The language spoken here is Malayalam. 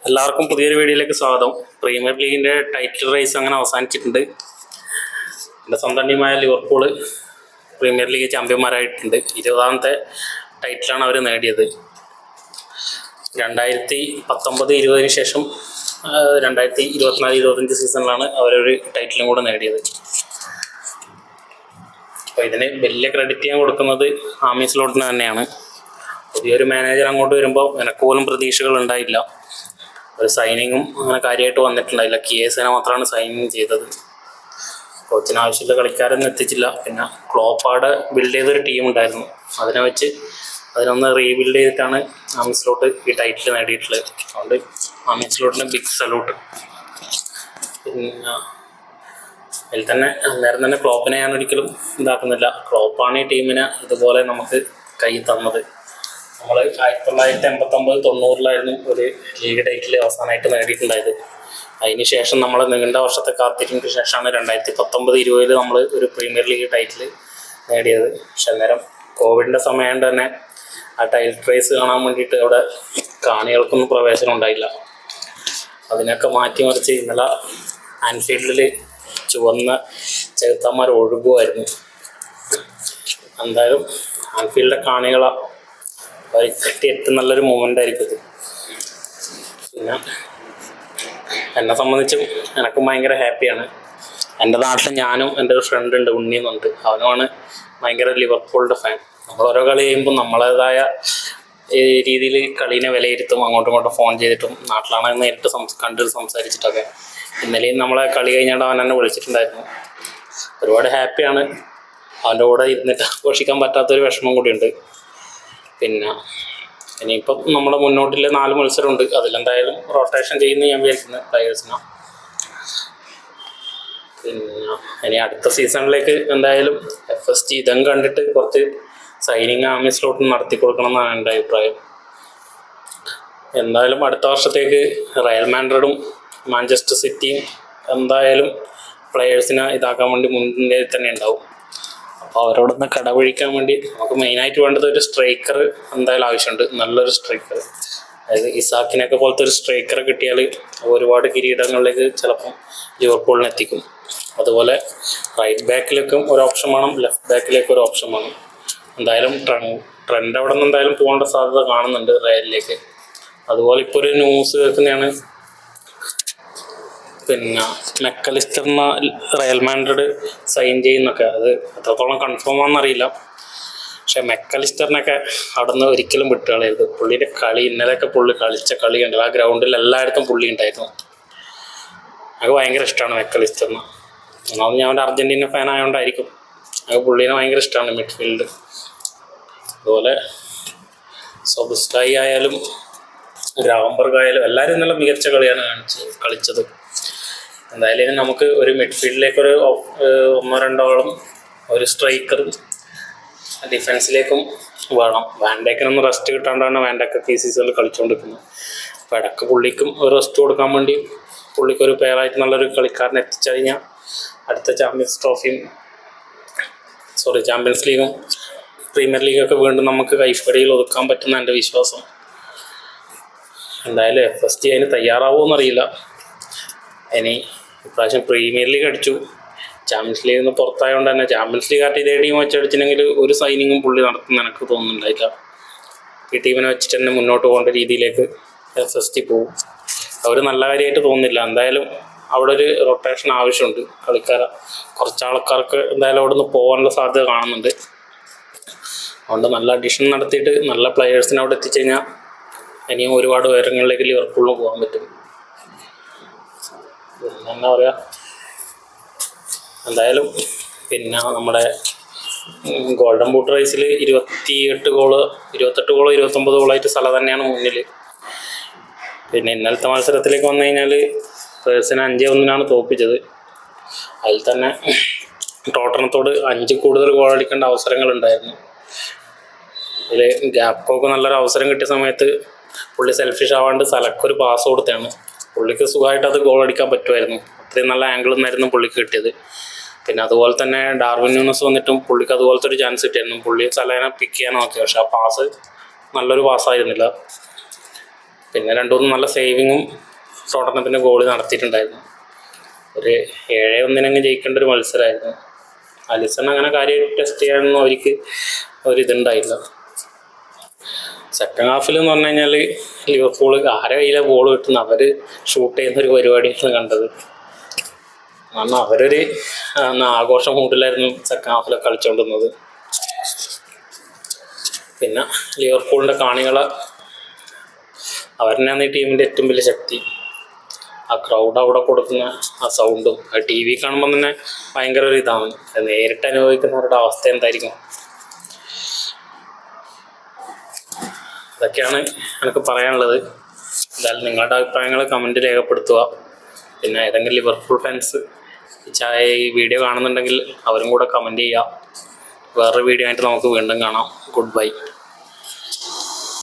എല്ലാവർക്കും പുതിയൊരു വീഡിയോയിലേക്ക് സ്വാഗതം. പ്രീമിയർ ലീഗിൻ്റെ ടൈറ്റിൽ റേസ് അങ്ങനെ അവസാനിച്ചിട്ടുണ്ട്. എൻ്റെ സ്വന്തം ടീമായ ലിവർപൂൾ പ്രീമിയർ ലീഗ് ചാമ്പ്യന്മാരായിട്ടുണ്ട്. 20ാമത്തെ ടൈറ്റിലാണ് അവർ നേടിയത്. 2019-20 ശേഷം 2024-25 സീസണിലാണ് അവരൊരു ടൈറ്റിലും കൂടെ നേടിയത്. അപ്പോൾ ഇതിന് വലിയ ക്രെഡിറ്റ് ഞാൻ കൊടുക്കുന്നത് ആമി സ്ലോട്ടിന് തന്നെയാണ്. പുതിയൊരു മാനേജർ അങ്ങോട്ട് വരുമ്പോൾ എനിക്ക് പോലും പ്രതീക്ഷകൾ ഉണ്ടായില്ല. ഒരു സൈനിങ്ങും അങ്ങനെ കാര്യമായിട്ട് വന്നിട്ടുണ്ടായില്ല. കിയേഴ്സിനെ മാത്രമാണ് സൈനിങ് ചെയ്തത്. കോച്ചിന് ആവശ്യമുള്ള കളിക്കാരൊന്നും എത്തിച്ചില്ല. പിന്നെ ക്ലോപ്പാടെ ബിൽഡ് ചെയ്തൊരു ടീം ഉണ്ടായിരുന്നു. അതിനൊന്ന് റീബിൽഡ് ചെയ്തിട്ടാണ് ആമി സ്ലോട്ട് ഈ ടൈറ്റിൽ നേടിയിട്ടുള്ളത്. അതുകൊണ്ട് ആമി സ്ലോട്ടിന് ബിഗ് സല്യൂട്ട്. പിന്നെ അതിൽ തന്നെ അന്നേരം തന്നെ ക്ലോപ്പിനെ ഞാൻ ഒരിക്കലും ഇതാക്കുന്നില്ല. ക്ലോപ്പാണ് ഈ ടീമിനെ ഇതുപോലെ നമുക്ക് കൈ തന്നത്. നമ്മൾ 1989-90 ഒരു ലീഗ് ടൈറ്റിൽ അവസാനമായിട്ട് നേടിയിട്ടുണ്ടായത്. അതിന് ശേഷം നമ്മൾ നീണ്ട വർഷത്തെ കാത്തിരിപ്പിന് ശേഷമാണ് 2019-20 നമ്മൾ ഒരു പ്രീമിയർ ലീഗ് ടൈറ്റിൽ നേടിയത്. പക്ഷെ അന്നേരം കോവിഡിൻ്റെ സമയമായതുകൊണ്ട് തന്നെ ആ ടൈറ്റിൽ റേസ് കാണാൻ വേണ്ടിയിട്ട് അവിടെ കാണികൾക്കൊന്നും പ്രവേശനം ഉണ്ടായില്ല. അതിനൊക്കെ മാറ്റിമറിച്ച് ഇന്നലെ ആൻഫീൽഡിൽ ചുവന്ന ചെകുത്താന്മാർ ഒഴുകുമായിരുന്നു. എന്തായാലും ആൻഫീൽഡിലെ കാണികളെ പറ്റി ഏറ്റവും നല്ലൊരു മൂമെൻ്റ് ആയിരിക്കും ഇത്. പിന്നെ എന്നെ സംബന്ധിച്ചും എനിക്കും ഭയങ്കര ഹാപ്പിയാണ്. എൻ്റെ നാട്ടിൽ ഞാനും എൻ്റെ ഒരു ഫ്രണ്ട് ഉണ്ട്, ഉണ്ണിയെന്നുണ്ട്. അവനുമാണ് ഭയങ്കര ലിവർപൂളിൻ്റെ ഫാൻ. നമ്മൾ ഓരോ കളി ചെയ്യുമ്പോൾ നമ്മളേതായ രീതിയിൽ കളീനെ വിലയിരുത്തും, അങ്ങോട്ടും ഇങ്ങോട്ടും ഫോൺ ചെയ്തിട്ടും. നാട്ടിലാണെങ്കിൽ നേരിട്ട് കണ്ട് സംസാരിച്ചിട്ടൊക്കെ. ഇന്നലെയും നമ്മളെ കളി കഴിഞ്ഞാൽ അവൻ എന്നെ വിളിച്ചിട്ടുണ്ടായിരുന്നു. ഒരുപാട് ഹാപ്പിയാണ്. അവൻ്റെ കൂടെ ഇരുന്നിട്ട് ആഘോഷിക്കാൻ പറ്റാത്തൊരു വിഷമം കൂടിയുണ്ട്. പിന്നെ ഇനിയിപ്പം നമ്മുടെ മുന്നോട്ടിലെ 4 മത്സരമുണ്ട്. അതിലെന്തായാലും റൊട്ടേഷൻ ചെയ്യുന്ന ഞാൻ വിചാരിക്കുന്നു പ്ലെയേഴ്സിനെ. പിന്നെ ഇനി അടുത്ത സീസണിലേക്ക് എന്തായാലും FSG ഇതും കണ്ടിട്ട് കുറച്ച് സൈനിങ് ആമി സ്ലോട്ടിന് നടത്തി കൊടുക്കണം എന്നാണ് എൻ്റെ അഭിപ്രായം. എന്തായാലും അടുത്ത വർഷത്തേക്ക് റയൽ മാഡ്രിഡും മാഞ്ചസ്റ്റർ സിറ്റിയും എന്തായാലും പ്ലെയേഴ്സിനെ ഇതാക്കാൻ വേണ്ടി മുന്നിൽ തന്നെ ഉണ്ടാവും. അപ്പോൾ അവരോടൊന്ന് കടപിടിക്കാൻ വേണ്ടി നമുക്ക് മെയിനായിട്ട് വേണ്ടത് ഒരു സ്ട്രൈക്കർ എന്തായാലും ആവശ്യമുണ്ട്. നല്ലൊരു സ്ട്രൈക്കർ, അതായത് ഇസാക്കിനൊക്കെ പോലത്തെ ഒരു സ്ട്രൈക്കർ കിട്ടിയാൽ ഒരുപാട് കിരീടങ്ങളിലേക്ക് ചിലപ്പം ലിവർപൂളിനെ എത്തിക്കും. അതുപോലെ റൈറ്റ് ബാക്കിലേക്കും ഒരു ഓപ്ഷൻ വേണം, ലെഫ്റ്റ് ബാക്കിലേക്ക് ഒരു ഓപ്ഷൻ വേണം. എന്തായാലും ട്രെൻഡ് അവിടെ നിന്ന് എന്തായാലും പോകേണ്ട സാധ്യത കാണുന്നുണ്ട് റയലിലേക്ക്. അതുപോലെ ഇപ്പോൾ ഒരു ന്യൂസ് കേൾക്കുന്നതാണ്, പിന്നെ മെക്കലിസ്റ്ററിനെ റയൽ മാഡ്രിഡ് സൈൻ ചെയ്യുന്നൊക്കെ. അത് എത്രത്തോളം കൺഫേം ആണെന്നറിയില്ല. പക്ഷെ മെക്കലിസ്റ്ററിനൊക്കെ അവിടെ നിന്ന് ഒരിക്കലും വിട്ട് കളയരുത്. പുള്ളിയുടെ കളി ഇന്നലെയൊക്കെ പുള്ളി കളിച്ച കളി ഉണ്ടല്ലോ, ആ ഗ്രൗണ്ടിൽ എല്ലായിടത്തും പുള്ളി ഉണ്ടായിരുന്നു. എനിക്ക് ഭയങ്കര ഇഷ്ടമാണ് മെക്കലിസ്റ്ററിനെ. ഒന്നാമത് ഞാൻ ഒരു അർജൻറ്റീന ഫാൻ ആയതുകൊണ്ടായിരിക്കും. എനിക്ക് പുള്ളീനെ ഭയങ്കര ഇഷ്ടമാണ് മിഡ്ഫീൽഡ്. അതുപോലെ സോബസ്ലായി ആയാലും ഗ്രാവംബർഗ് ആയാലും എല്ലാവരും നല്ല മികച്ച കളിയാണ് കളിച്ചത്. എന്തായാലും നമുക്ക് ഒരു മിഡ്ഫീൽഡിലേക്കൊരു 1-2 ആളും ഒരു സ്ട്രൈക്കറും ഡിഫൻസിലേക്കും വേണം. വാൻഡേക്കിനൊന്ന് റെസ്റ്റ് കിട്ടാണ്ടാണ് വാൻഡേക്കൊക്കെ ഈ സീസണിൽ കളിച്ചുകൊണ്ടിരിക്കുന്നത്. അപ്പോൾ ഇടയ്ക്ക് പുള്ളിക്കും ഒരു റെസ്റ്റ് കൊടുക്കാൻ വേണ്ടി പുള്ളിക്കൊരു പെയറായിട്ട് നല്ലൊരു കളിക്കാരനെ എത്തിച്ചു കഴിഞ്ഞാൽ അടുത്ത ചാമ്പ്യൻസ് ലീഗും പ്രീമിയർ ലീഗൊക്കെ വീണ്ടും നമുക്ക് കൈപ്പടിയിൽ ഒതുക്കാൻ പറ്റുന്ന എൻ്റെ വിശ്വാസം. എന്തായാലും FSG അതിന് തയ്യാറാവുമെന്നറിയില്ല. ഇനി ഇപ്രാവശ്യം പ്രീമിയർ ലീഗ് അടിച്ചു, ചാമ്പ്യൻസ് ലീഗിൽ നിന്ന് പുറത്തായതുകൊണ്ട് തന്നെ ചാമ്പ്യൻസ് ലീഗ് ആയിട്ട് ഇതേ ടീം വെച്ചടിച്ചിട്ടുണ്ടെങ്കിൽ ഒരു സൈനിങ്ങും പുള്ളി നടത്തുന്ന എനിക്ക് തോന്നുന്നുണ്ടായില്ല. ഈ ടീമിനെ വെച്ചിട്ട് തന്നെ മുന്നോട്ട് പോകേണ്ട രീതിയിലേക്ക് FSG പോകും. അവർ നല്ല കാര്യമായിട്ട് തോന്നുന്നില്ല. എന്തായാലും അവിടെ ഒരു റൊട്ടേഷൻ ആവശ്യമുണ്ട്. കുറച്ച് ആൾക്കാർക്ക് എന്തായാലും അവിടെ നിന്ന് പോകാനുള്ള സാധ്യത കാണുന്നുണ്ട്. അതുകൊണ്ട് നല്ല അഡീഷൻ നടത്തിയിട്ട് നല്ല പ്ലെയേഴ്സിനെ അവിടെ എത്തിക്കഴിഞ്ഞാൽ ഇനിയും ഒരുപാട് ഉയരങ്ങളിലേക്ക് ലിവർപൂളിന് പോകാൻ പറ്റും. എന്താ പറയുക, എന്തായാലും പിന്നെ നമ്മുടെ ഗോൾഡൻ ബൂട്ട് റേസിൽ 28 ഗോളോ 29 ഗോളായിട്ട് സ്ഥലം തന്നെയാണ് മുന്നിൽ. പിന്നെ ഇന്നലത്തെ മത്സരത്തിലേക്ക് വന്നു കഴിഞ്ഞാൽ സ്പേഴ്സിനെ 5-1 തോൽപ്പിച്ചത്. അതിൽ തന്നെ ടോട്ടനത്തോട് 5 കൂടുതൽ ഗോളടിക്കേണ്ട അവസരങ്ങളുണ്ടായിരുന്നു. അതിൽ ഗ്യാപ്കോക്ക് നല്ലൊരു അവസരം കിട്ടിയ സമയത്ത് പുള്ളി സെൽഫിഷ് ആവാണ്ട് സലക്കൊരു പാസ് കൊടുത്താണ്. പുള്ളിക്ക് സുഖമായിട്ട് അത് ഗോൾ അടിക്കാൻ പറ്റുമായിരുന്നു. അത്രയും നല്ല ആംഗിളിൽ നിന്നായിരുന്നു പുള്ളിക്ക് കിട്ടിയത്. പിന്നെ അതുപോലെ തന്നെ ഡാർവിൻ ന്യൂനസ് വന്നിട്ടും പുള്ളിക്ക് അതുപോലത്തെ ഒരു ചാൻസ് കിട്ടിയായിരുന്നു. പുള്ളി സലേനെ പിക്ക് ചെയ്യാൻ നോക്കി, പക്ഷെ ആ പാസ് നല്ലൊരു പാസ്സായിരുന്നില്ല. പിന്നെ 2-3 നല്ല സേവിങ്ങും ടോട്ടനത്തിൻ്റെ ഗോളി നടത്തിയിട്ടുണ്ടായിരുന്നു. ഒരു 7-1 ജയിക്കേണ്ട ഒരു മത്സരമായിരുന്നു. അലിസൺ അങ്ങനെ കാര്യമായിട്ട് ടെസ്റ്റ് ചെയ്യാനൊന്നും അവർക്ക് ഒരിതുണ്ടായില്ല. സെക്കൻഡ് ഹാഫിൽ എന്ന് പറഞ്ഞു കഴിഞ്ഞാൽ ലിവർപൂൾ ആരെ കയ്യിലെ ബോൾ കിട്ടുന്ന അവർ ഷൂട്ട് ചെയ്യുന്നൊരു പരിപാടിയാണ് കണ്ടത്. കാരണം അവരൊരു ആഘോഷ മൂഡിലായിരുന്നു സെക്കൻഡ് ഹാഫിലൊക്കെ കളിച്ചുകൊണ്ടിരുന്നത്. പിന്നെ ലിവർപൂളിൻ്റെ കാണികളെ അവരെന്നെയാണ് ഈ ടീമിൻ്റെ ഏറ്റവും വലിയ ശക്തി. ആ ക്രൗഡ് അവിടെ കൊടുക്കുന്ന ആ സൗണ്ടും ആ ടി വി കാണുമ്പോൾ തന്നെ ഭയങ്കര ഒരു ഇതാണ്. നേരിട്ട് അനുഭവിക്കുന്നവരുടെ അവസ്ഥ എന്തായിരിക്കും? അതൊക്കെയാണ് എനിക്ക് പറയാനുള്ളത്. എന്തായാലും നിങ്ങളുടെ അഭിപ്രായങ്ങൾ കമൻറ്റ് രേഖപ്പെടുത്തുക. പിന്നെ ഏതെങ്കിലും ലിവർപൂൾ ഫാൻസ് ഈ വീഡിയോ കാണുന്നുണ്ടെങ്കിൽ അവരും കൂടെ കമൻറ്റ് ചെയ്യുക. വേറൊരു വീഡിയോ ആയിട്ട് നമുക്ക് വീണ്ടും കാണാം. Good bye.